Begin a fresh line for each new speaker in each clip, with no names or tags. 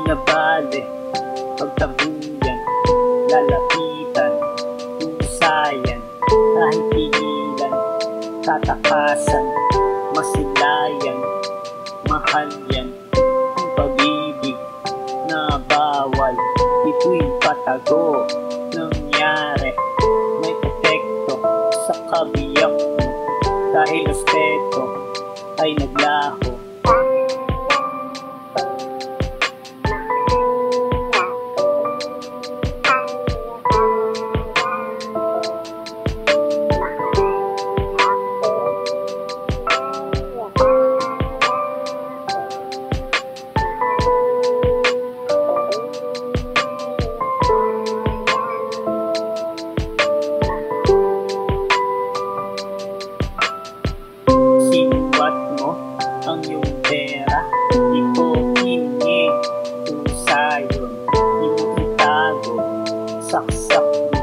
na bale, pagtabuyan, lalapitan, pusayan, kahit pigilan, tatakasan, masilayan, mahal yan. Ang pag-ibig na bawal, ito'y patago, nangyari, may epekto sa kabiyak mo, dahil respeto ay naglaho. Ang iyong pera, di ko hiningi. Pusayon, di mo itago. Saksak mo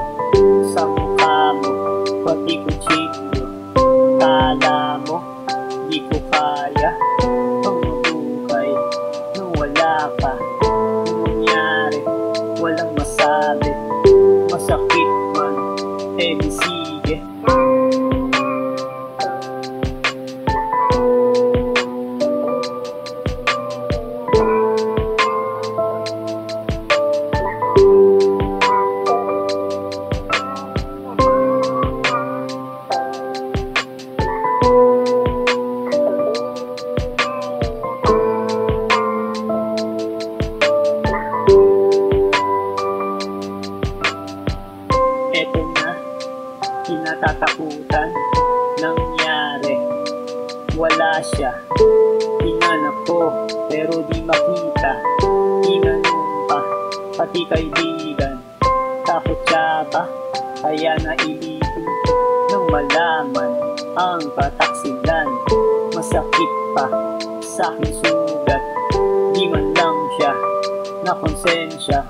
sa mukha mo, pati kutsilyo. Kala mo, di ko kaya ang mabuhay nung wala ka. Kung mangyari, walang masabi. Masakit man, di sige. Eto na, kinatatakutan, nangyari, wala siya. Hinanap ko, pero di makita. Tinanong pa, pati kaibigan. Takot siya ba? Kaya nailipin nang malaman ang kataksilan. Masakit pa sa aking sugat, di man lang siya na konsensya.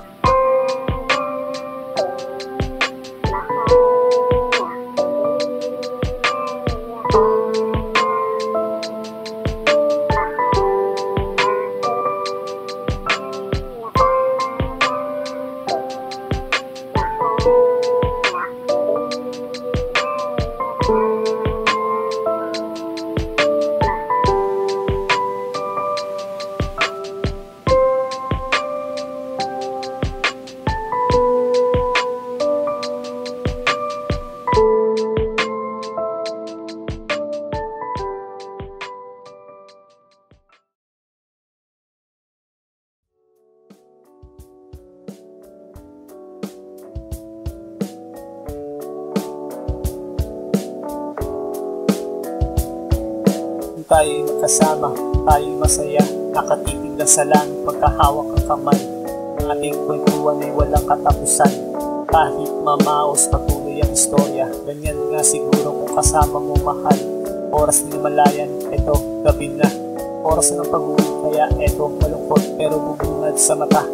Tayo'y magkasama, tayo'y masaya, nakatitig lang sa langit, magkahawak ang kamay. Ang ating kwentuhan ay walang katapusan, kahit mamaos patuloy ang istorya. Ganyan nga siguro kung kasama mo mahal. Oras ng malayan, eto gabi na. Oras ng pag-uwi, kaya eto malungkot pero bubungad sa mata.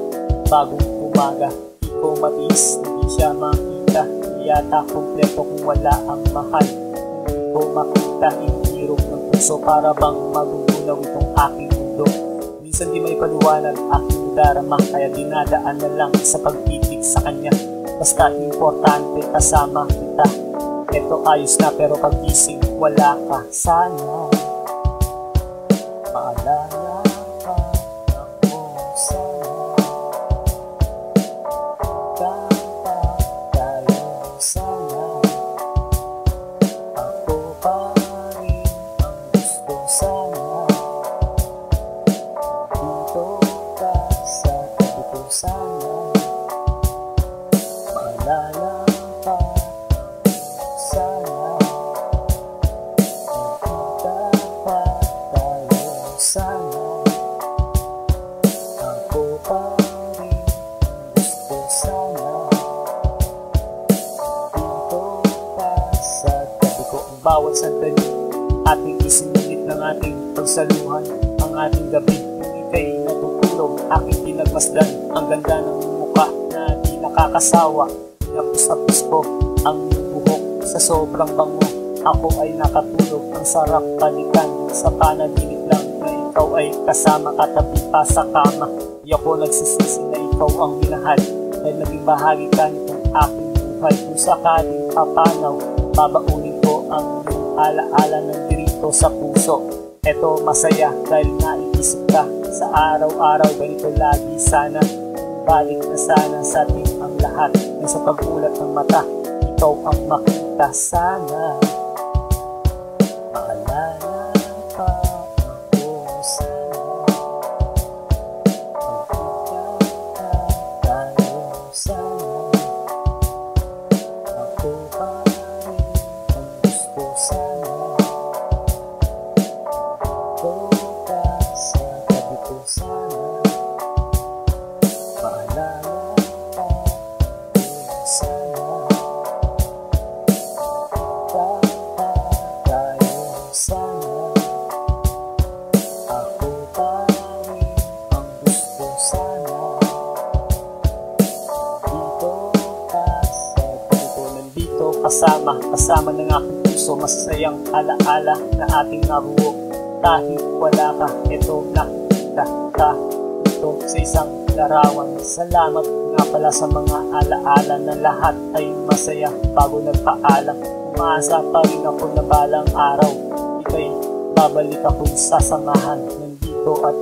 Bagong umaga, di ko matiis, hindi siya makita. Hindi yata kompleto kung wala ang mahal. Hindi ko makita, hinihirog ng puso para bang magugulaw itong aking mundo. Minsan di may paliwanag aking darama, kaya dinadaan na lang sa pag-ibig sa kanya. Basta importante kasama kita. Eto ayos na pero pagising wala ka. Sana maalala ka ako, sana kanta tayo, sana ako pa rin ang gusto, sana dito ka sa tabi ko, sana maalala ka ako, sana magkita pa tayo, sana ako pa rin ang gusto, sana dito ka sa tabi ko. Ang bawat sandali ating isinulit ng ating pagsaluhan, ang ating gabi ika'y natutulog, aking pinagmasdan ang ganda ng mukha na di nakakasawa. Pinapus-tapus ko ang buhok sa sobrang bango, ako ay nakatulog, ang sarap balikan sa panaginip lang na ikaw ay kasama, katabi pa sa kama. Di ako nagsisisi na ikaw ang minahal, dahil naging bahagi ka nitong aking buhay. Kung sakaling papanaw, babaunin ko ang iyong alaala ng dirito sa puso. Eto masaya dahil naiisip ka sa araw-araw, ganito lagi sana. Balik na sana sa ating ang lahat, na sa pagbulat ng mata, ikaw ang makita sana. Maalala pa ako sana, magkita tayo sana. Ako pa rin ang gusto sana, ito ka sa tabi ko sana. Maalala pa ako sana, kasama ng aking puso, masasayang alaala na ating nabuo. Kahit wala ka, ito nakikita ka ito sa isang larawan. Salamat nga pala sa mga alaala na lahat ay masaya. Bago nagpaalam, umaasa pa rin ako na balang araw ika'y babalik akong sasamahan. Nandito at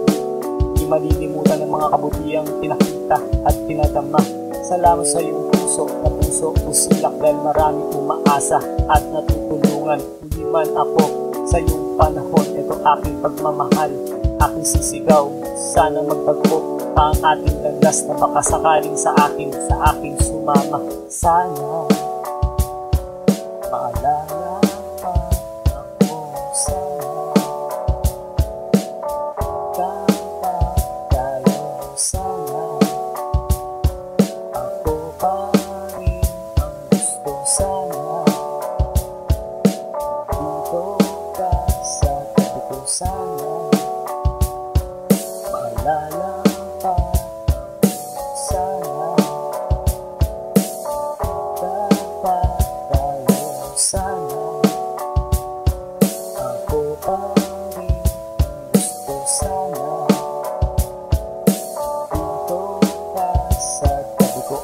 di malilimutan ng mga kabutihang pinakita at pinadama. Salamat sa iyong puso na puso usilak, dahil marami umaasa at natutulungan. Hindi man ako sa iyong panahon, ito aking pagmamahal, aking sisigaw. Sana magbago pa ang ating landas, na baka sakaling sa aking sumama. Sana maalala pa ako sana, kanta tayo sana. Ako pa rin ang gusto sana, dito ka sa tabi ko sana. Maalala pa sana, dapat tayo sana. Ako pa rin ang gusto sana, dito ka sa tabi ko.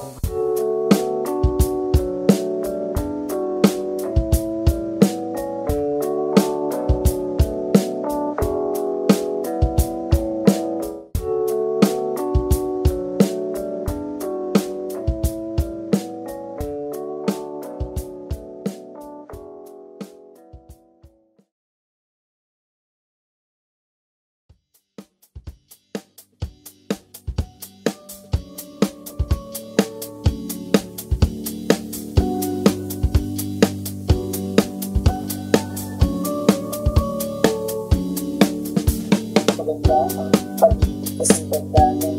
Maganda ang pag-ibig kasing ganda ng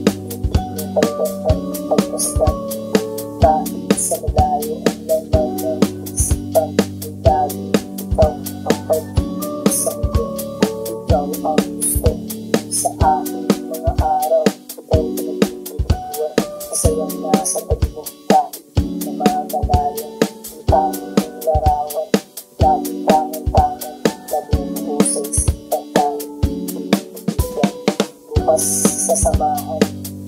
yung pagkakang pagpastan. Kahit sa malayo ang laman ng isipan, yung lagi ikaw ang pag-ibig sa iyo. Ikaw ang gusto sa aking mga araw. Ikaw pinag-ibig, masayang nasa tabi mo. Kahit na magalayo, yung tanging larawan, lagi tangan-tangan, lagi mo sa isipan. Bukas sasamahan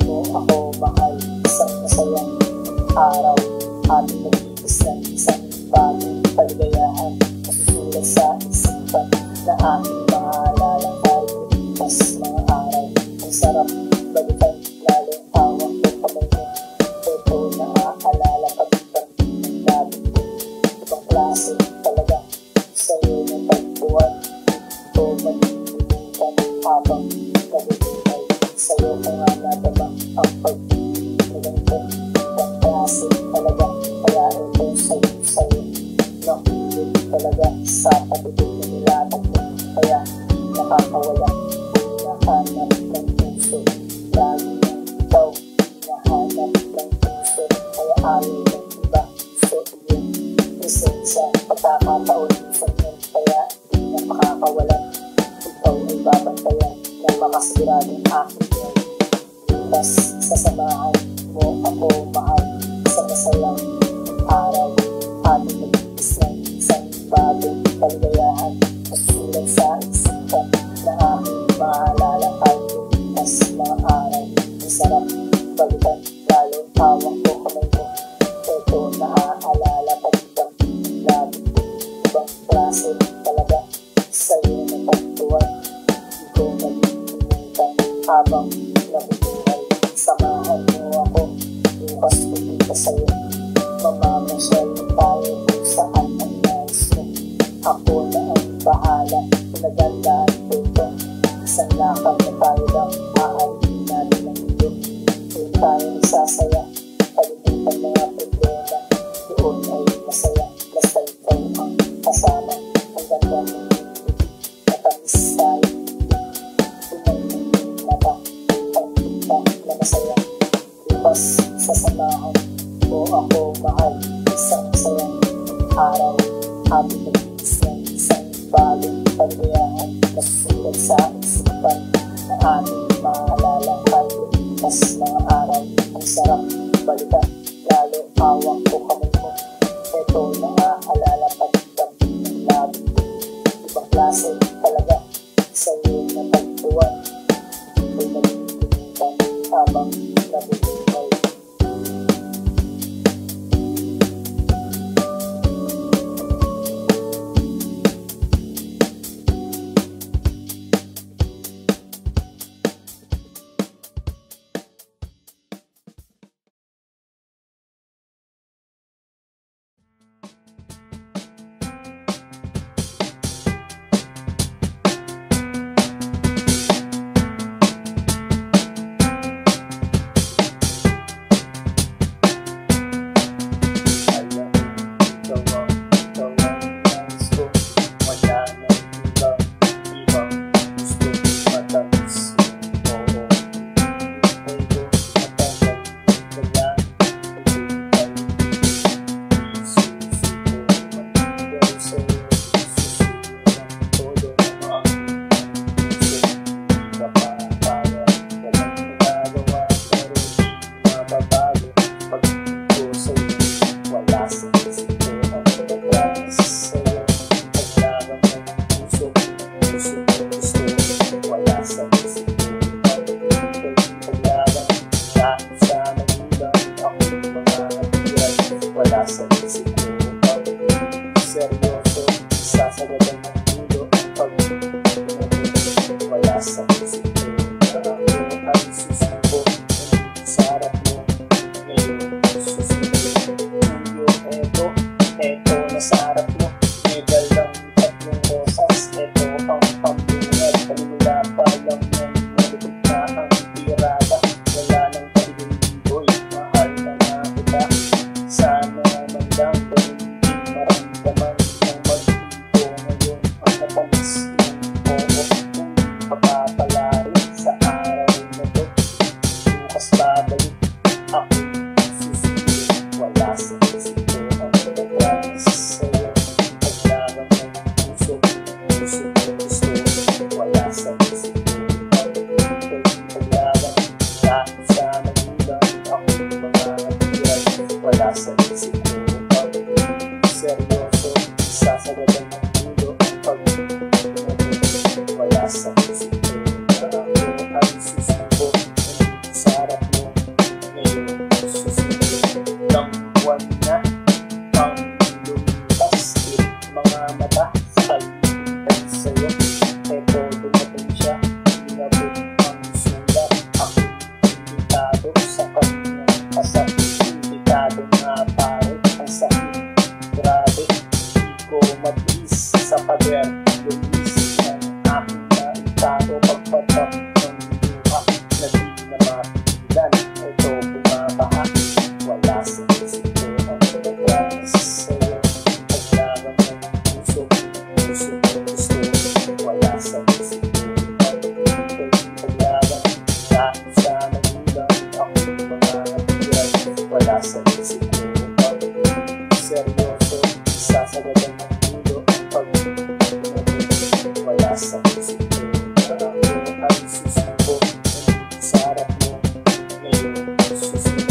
mo ako mahal, isang masayang araw, ating nagigis ng isang bagong kaligayahan. Masusulat sa isipan na aking maalala, kahit bukas mga araw. Ang sarap balikan, lalo hawak ko kamay mo. Ito naaalala pag-ibang ng dati ko. Ibang klase talaga sa'yo ng tagpuan. Ito manilimutan habang nabubuhay. Sa'yo ko nga nadama ang pag-ibig na ganito. Ibang klase talaga, kaya ito sa'yo. Nakulit talaga sa pag-ibig na nilatag mo. Kaya nakakawala, nahanap ng puso. Lagi na ikaw, nahanap ng puso. Kaya ayaw ng iba, gusto iyo. Isa-isa, pagkakataon minsan yun. Kaya di na makakawalan. Ikaw ay babantayan na makasiradong aking yun. Bukas sasamahan mo ako mahal, sa masayang araw. Ating nagigis ng isang bagong kaligayahan. Masusulat sa isipan na aking maalala, kahit bukas mga araw. Ang sarap nabubuhay. Samahan mo ako, bukas pupunta sa'yo. Mamamasyal tayo kung saan ang nais mo. Ako na ang bahala, pinagandaan ko ito. Isang lakad na tayo lang, aalihin natin ang mundo. Doon tayo nagsasaya, kalimutan mga problema. Doon ay masaya, basta ikaw ang kasama. Ang ganda mo, matamis tayo. Tumay ng mata, ang kita na masaya. Bukas sasamahan mo ako, mahal. Isang sayang araw, happy nag-iis ng isang bagong pagbayaan. Nasulat sa isipan na ating maalala. Kahit lumipas mga araw, ang sarap balikan. Lalo awang ko kamay mo. Ito naaalala pag-ibig ng labi. Ibang klase talaga sa'yo na tagpuan. Ito'y nagtitilipan habang nabubuhay. Seryoso, sasagadan ng mundo ang pag-ibig. Wala sa isip ko, ako ay susuko. Sa harap mo, ngayon susuko. Eto na sa harap mo. May dalang tatlong rosas. Eto ang pambungad. Kanimula pa lang yan, malupit na ang tirada. Wala nang pag-ibig, mahal na nga kita. Sana man lang maramdaman ng mag-ibo ngayon ang matamis ng oo kung papapalari sa araw na to. Bukas babalik ako susunod. Wala sa isip ko ang pagkakas sa'yo. Paglaban ng puso ko gusto. Wala sa isip ko ang paglaban. Kahit sa nagulang ako mga natiran. Wala sa isip ko seryoso, sasagadan ng mundo ang pag-ibig. Wala sa isip ko, ako ay susuko. Sa harap mo, ngayon susuko. Ilang buwan na ang lumipas, tirik mga mata sa kalimutan sa'yo. Eto dumating siya, inabot ang sulat. Ako imbitado sa kanyang kasal. Imbitado nga pare ang sakit. Grabe, di ko matiis sa pader. Lumis ng aking naitado pagpatak ng luha na di na mapigilan. Ito bumabaha, wala sa isip ko ang pagkakas sa'yo. Paglaban ng puso ko gusto. Wala sa isip ko ang paglaban. Kahit sa nagulang ako mga natiran. Wala sa isip ko ang seryoso, sasagadan ng mundo ang pag-ibig. Wala sa isip ko, ako ay susuko. Sa harap mo, ngayon susuko.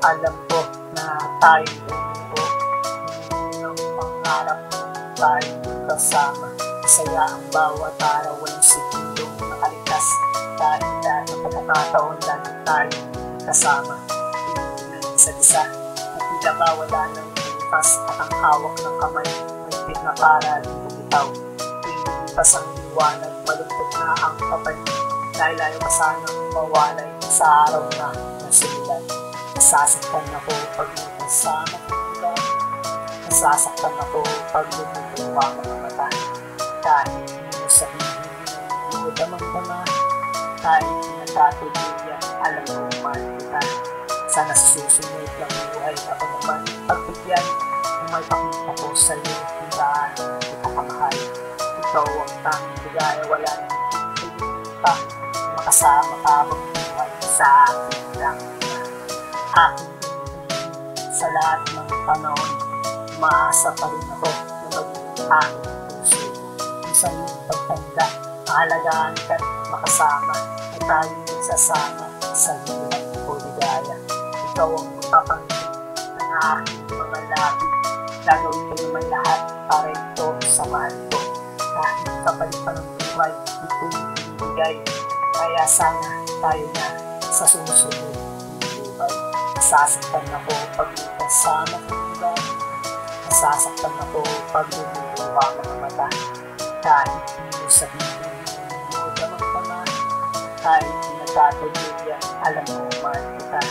Alam ko na tayong bumuo ng pangarap, tayong kasama. Masaya ang bawat araw, walang sekundong nakalitas. Dahil lahat ng pagkakataon, lagi tayong kasama. Pinag ng isa't isa, at tila ba wala ng bukas at ang hawak ng kamay, magpit na para di bumitaw. Pinilipas ang liwanag, malungkot na ang kapalit. Dahil ayaw ka sanang mawalay sa araw na nasimulan. Nasasaktan ako pag kasama ka. Nasasaktan ako pag lumuluwa ang mga mata. Kahit hindi mo sabihin, hindi mo damang-dama. Kahit nagkatuluyan, alam mo mahal kita. Sana sa susunod lang buhay ako naman pagbigyan. Kung may pakita ko sa'yo, tindaan kita kamahal. Ikaw ang tanging ligaya, wala nang pa. Makasama ka bang buhay sa akin lang. Aking sa lahat ng panahon, umaasa pa rin ako na maging aking puso. Isang mong pagtanda, mahalagaan ka't makasama na tayong nagsasama sa hirap o ligaya. Ikaw ang magpapangit ng aking mga labi. Gagawin ko naman lahat para ito sa mahal ko. Kahit kapalit pa ng buhay, ito'y ibigay. Kaya sana tayo na sa sumusunod ng buhay. Nasasaktan ako pag kasama ka iba. Nasasaktan ako pag lumuluwa mga mata. Kahit hindi mo sabihin, hindi mo damang-dama. Kahit nagkatuluyan, alam mo mahal kita.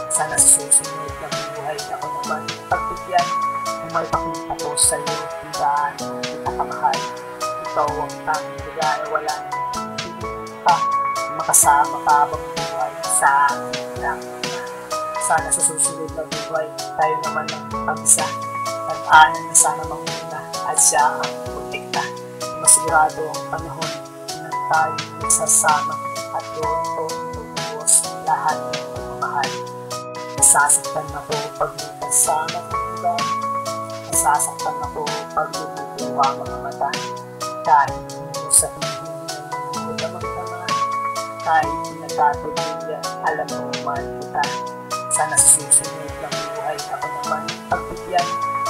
Sana sa susunod ng buhay ako naman pagbigyan. Kung may pakita ko sa'yo, tindaan kita kamahal. Ikaw ang tanging ligaya, wala nang pa. Makasama ka bang buhay sa akin lang. Sana sa susunod na buhay, tayo naman ang pag-isa. Tag-anan na sana manguna at siya ang protekta. Masigurado ang panahon na tayo nagsasama at doon ko tutuos lahat ng pagmamahal. Nasasaktan ako pag may kasama ng iba. Nasasaktan ako pag lumuluwa mga mata. Kahit hindi mo sabihin, hindi mo damang-dama. Kahit nagkatuluyan, alam mo mahal kita. Sana sa susunod ng buhay ako naman pagbigyan.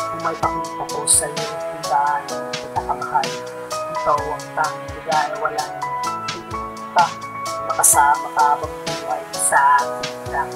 Kung may pakita ko sa'yo, tindaan kita kamahal. Ikaw ang tanging ligaya, wala nang pa. Makasama ka bang buhay sa akin lang.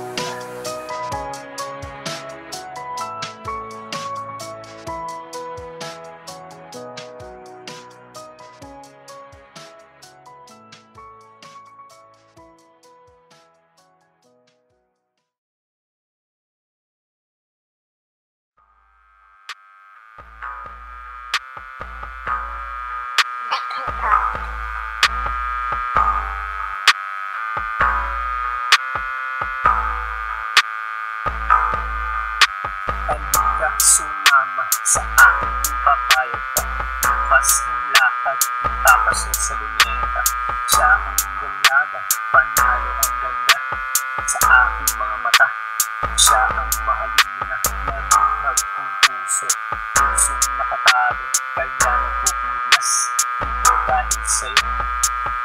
Halika, sumama sa aking papayag ka. Bukas ng lakad, tapasok sa luneta. Siya ang dalaga, panalo ang ganda. Sa aking mga mata, siya ang mahalina. Nagbuhag ang puso, pusong nakatago. Kaya nagpupuglas, ito dahil sa'yo.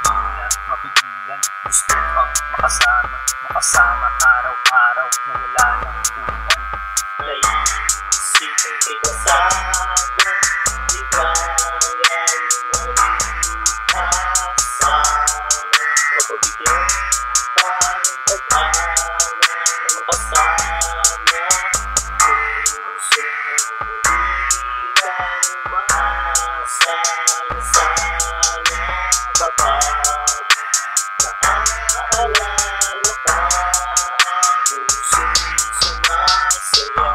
Di na mapigilan, gusto kang makasama. Makasama araw-araw na wala ng tulan.
Naisipin kay kasama, di kaya yung kasama. Mapabigyan pa ng pag-ana na makasama. Puso di kang maasa na sana kapag naaalala ka. Puso sumasaya.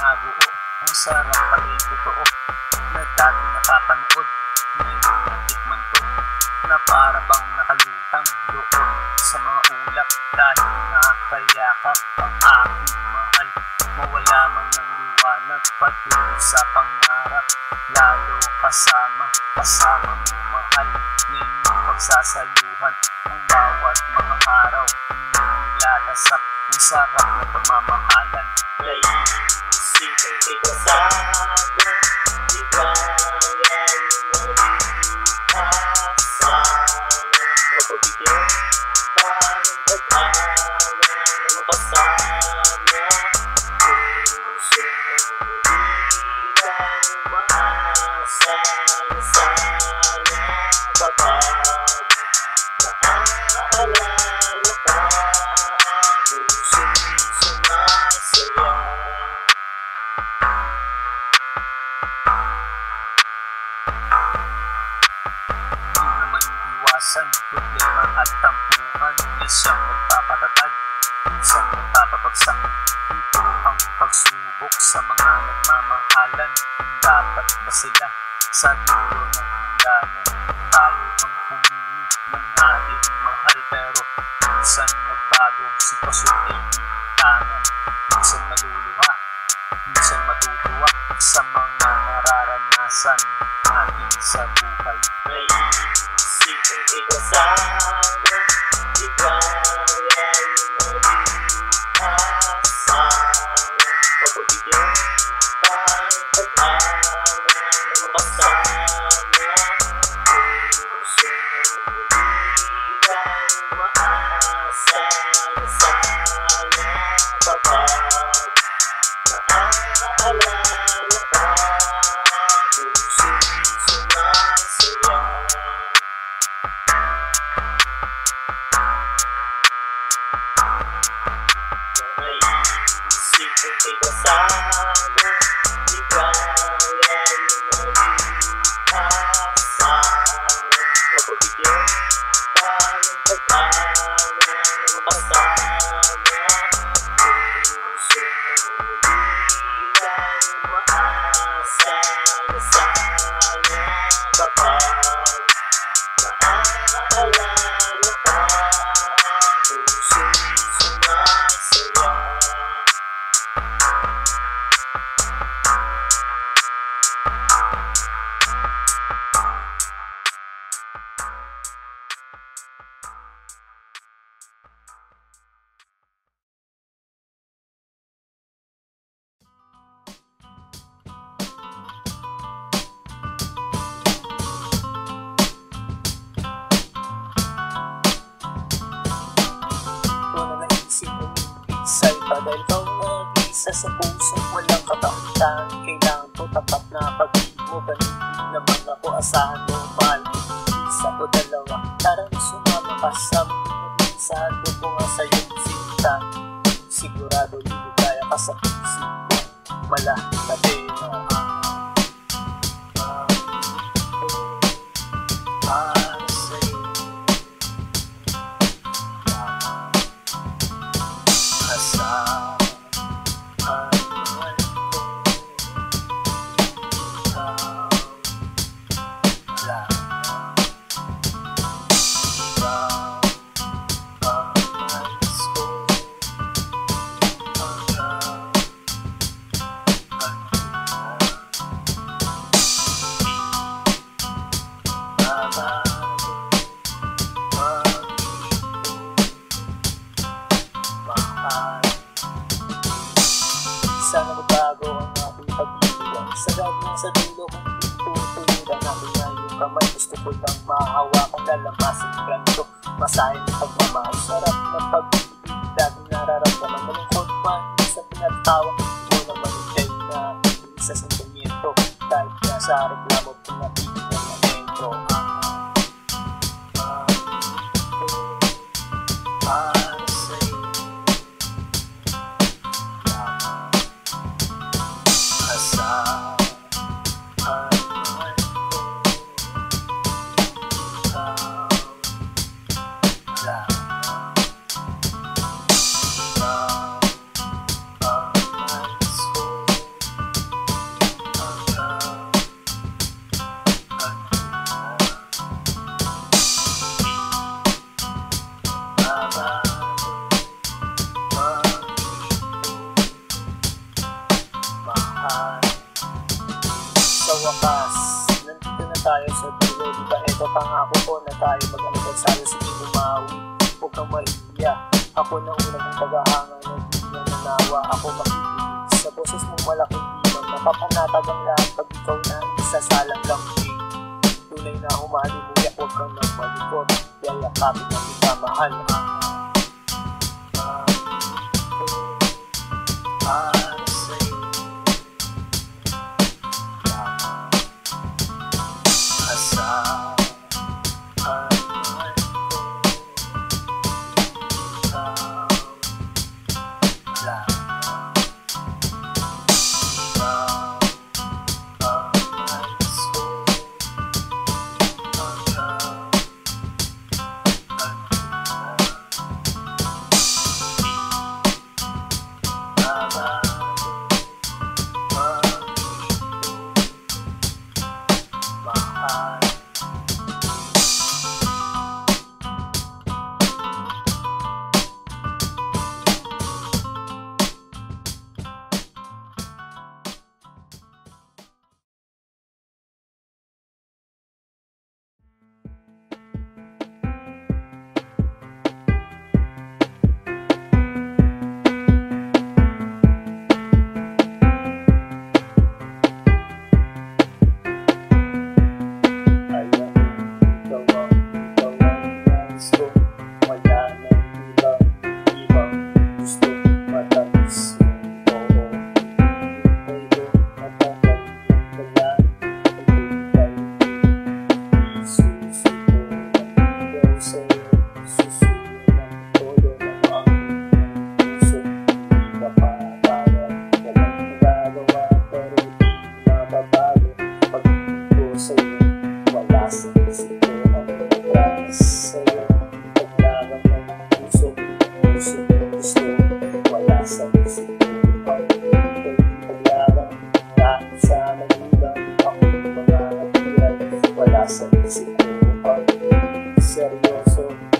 Nabuo, ang sarap pala'y totoo na dati napapanood. Ngayon natikman ko na para bang nakalutang doon sa mga ulap. Dahil nakakayakap ang aking mahal, mawala man ng liwanag patungo sa pangarap. Lalo kasama mo mahal, na inyong pagsasaluhan ang bawat mga araw. Nilalasap ang sarap na pagmamahalan.
Naisipin kay kasama, di kaya yung kasama.
at tampuhan, na siyang magpapatatag, isang magpapabagsak. Ito ang pagsubok sa mga nagmamahalan. Dapat ba sila sa dulo ng hangganan? Tayo ang pumili ng ating mahal, pero minsan nagbago, sitwasyon ay iintanan. Minsan maluluha, minsan matutuwa sa mga nararanasan natin sa buhay.
May isipin ikasama, ikaw ay mag-asawa. Pagbibigyan tayo pag-awa na makasama. Puso hindi tayo maasa na sana kapag naaalala ka. Puso'y sumasaya. Naisipin ikasama, ikaw ay mag-asawa. Pagbibigyan tayo pag-awa na makasama. Puso hindi tayo maasa na sana kapag naaalala ka. Puso'y sumasaya.
Wala naisip umibig sa'yo pa dahil ikaw nag-isa sa pusong walang katamtahan. Kailangan ko tapat na pag-ibig mo, ganun naman ako, asahan mo, mahal mo. Isa o dalawa, tara na sumama ka sa mundo. Sabi ko nga sa'yo sinta, sigurado liligaya ka sa puso mo. Malaki ka din para sa'yo. Asahan mahal ko, ikaw lang. Ikaw ang nais ko hanggang sana magbago ang aking pag-ibig. Sagad na sa dulo kung tutuliran natin na yung kamay. Gusto ko lang mahawakan, lalamasin ganito, masahin ng pagmamahal. Sarap ng pag-ibig, dati nararamdaman. Malungkot man sa pinatawa ko naman ikay na sa sentimiento. Kahit na sa reklamo, pinatibig ng momento. Para sa'yo asahan mahal ko, ikaw lang. Ikaw ang nais ko hanggang sa wakas, nandito na tayo sa dulo. Diba ito pangako ko na tayo mag-alagay sa'yo, sige bumawi, huwag kang maiiyak. Ako na unang mong tagahanga na di na nanawa. Ako makikinig sa boses mong malaking dimang, napapanatag ang lahat pag ikaw na isasalang lang. Tunay na humalimuyak, huwag kang nang malikot, yayakapin na kita mahal. Para sa'yo asahan mahal ko, ikaw lang. Ikaw ang nais ko hanggang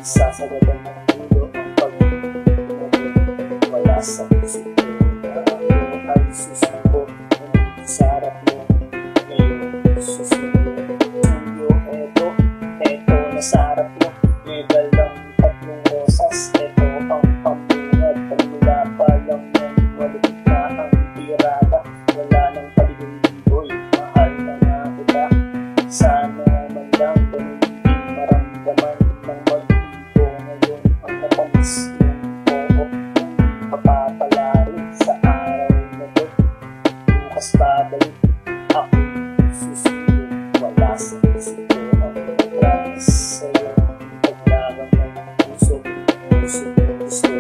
isasagadan ng ulo ang pag-ibig. Wala sa isip ko na ako ay susuko sa harap mo. Ngayon susuko tuyo, eto na sa harap mo. May dalang tatlong rosas, eto ang pamungad. Pagmula pa lang yan, malupit na ang tirada. Wala nang paligoy, mahal na nga kita. Sana man lang ganun din maramdaman ng mag-ibo. Ngayon ang matamis yung oo, mapapala rin sa araw na to. Bukas babalik ako susunod. Wala sa isip ko ang promise sa'yo. Paglaban ng puso gusto.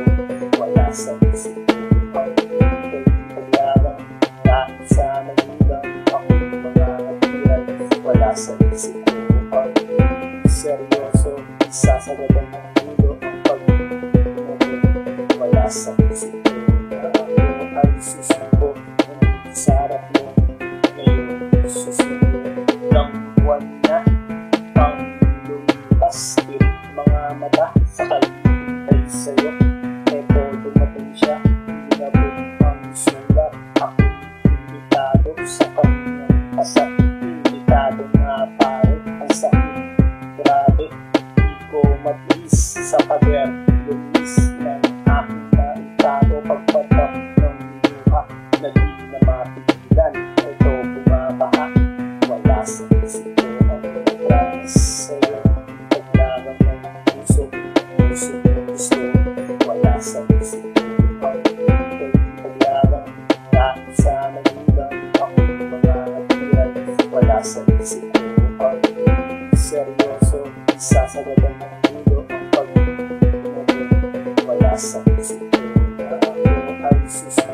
Wala sa isip ko ang paglaban. Kahit sa magulang ako mga natiran. Wala sa isip ko ang seryoso. Isasagadan ng ulo ang pag-ibig. Wala sa isip ko na ako ay susuko sa harap mo. Ngayon susunod ng buwan na pang lumipas. Tirik mga mata sa kalibay sa'yo. Eto dumating siya, inabot ang sulat. Ako imbitado sa kanyang kasal. Imbitado nga pare ang sakit. Grabe, di ko matiis sa pader. Lumis ng aking naitado. Pagpatak ng luha na di na mapigilan. Ito bumabaha. Wala sa isip ko ang promise sa'yo. Paglaban ng puso gusto. Wala sa isip ko ang paglaban. Kahit sa magulang ako mga natiran. Wala sa isip ko ang seryoso. Isasagadan ng ulo ang pag-ibig. Wala sa isip ko na ako ay susunod.